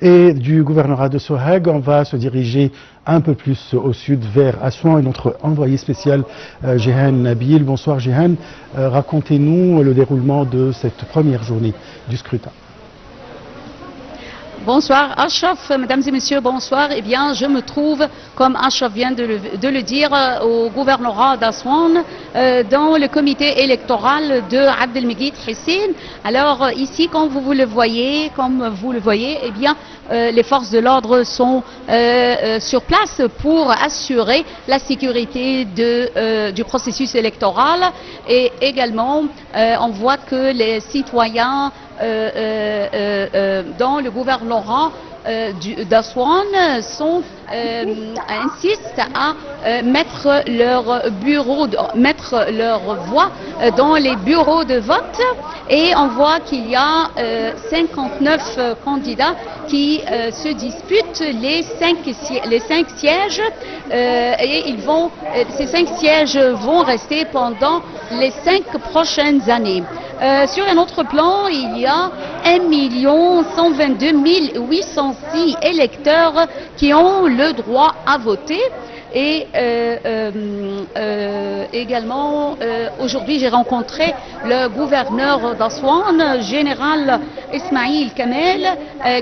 Et du gouvernorat de Sohag, on va se diriger un peu plus au sud vers Assouan et notre envoyé spécial Jehan Nabil. Bonsoir Jehan, racontez-nous le déroulement de cette première journée du scrutin. Bonsoir Ashraf, mesdames et messieurs, bonsoir. Eh bien, je me trouve, comme Ashraf vient de le dire, au gouvernorat d'Assouan, dans le comité électoral de Abdelmegid Hissine. Alors ici, comme vous le voyez, eh bien, les forces de l'ordre sont sur place pour assurer la sécurité du processus électoral. Et également, on voit que les citoyens dans le gouvernorat d'Assouan insistent à mettre leur voix dans les bureaux de vote, et on voit qu'il y a 59 candidats qui se disputent les 5 sièges, et ces 5 sièges vont rester pendant les 5 prochaines années. Sur un autre plan, il y a 1 122 806 électeurs qui ont le droit à voter. Et également, aujourd'hui, j'ai rencontré le gouverneur d'Assouan, général Ismail Kamel,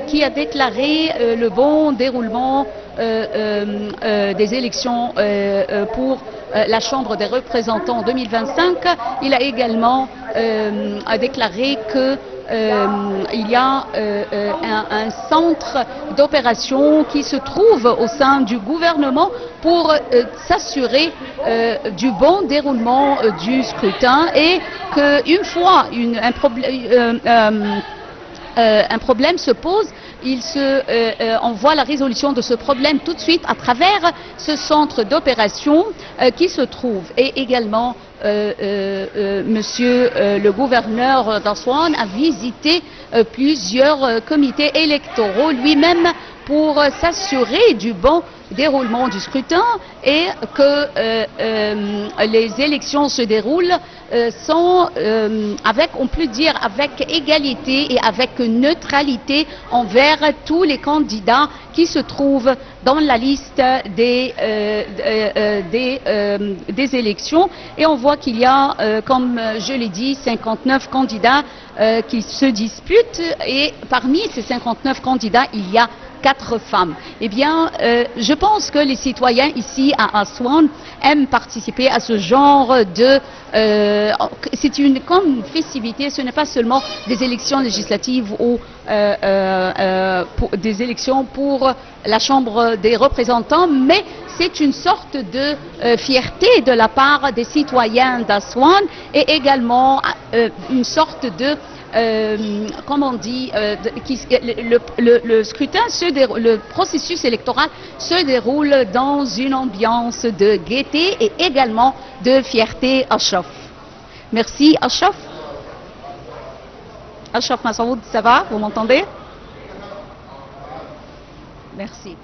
qui a déclaré le bon déroulement des élections pour la Chambre des représentants en 2025. Il a également déclaré que il y a un centre d'opération qui se trouve au sein du gouvernement pour s'assurer du bon déroulement du scrutin, et qu'une fois un problème se pose, on voit la résolution de ce problème tout de suite à travers ce centre d'opération qui se trouve. Et également, monsieur le gouverneur d'Assouan a visité plusieurs comités électoraux lui-même pour s'assurer du bon déroulement du scrutin, et que les élections se déroulent on peut dire, avec égalité et avec neutralité envers tous les candidats qui se trouvent dans la liste des élections. Et on voit qu'il y a, comme je l'ai dit, 59 candidats qui se disputent, et parmi ces 59 candidats, il y a 4 femmes. Eh bien, je pense que les citoyens ici à Assouan aiment participer à ce genre de... c'est comme une festivité, ce n'est pas seulement des élections législatives ou des élections pour la Chambre des représentants, mais c'est une sorte de fierté de la part des citoyens d'Assouan, et également une sorte de... comme on dit, le scrutin, le processus électoral se déroule dans une ambiance de gaieté et également de fierté. Ashraf. Merci Ashraf. Ashraf Massaoud, ça va? Vous m'entendez? Merci.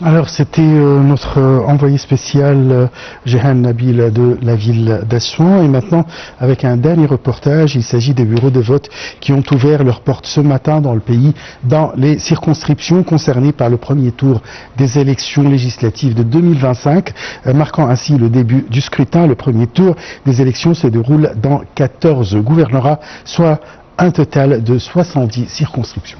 Alors c'était notre envoyé spécial Jehan Nabil de la ville d'Assouan, et maintenant avec un dernier reportage. Il s'agit des bureaux de vote qui ont ouvert leurs portes ce matin dans le pays, dans les circonscriptions concernées par le premier tour des élections législatives de 2025, marquant ainsi le début du scrutin. Le premier tour des élections se déroule dans 14 gouvernorats, soit un total de 70 circonscriptions.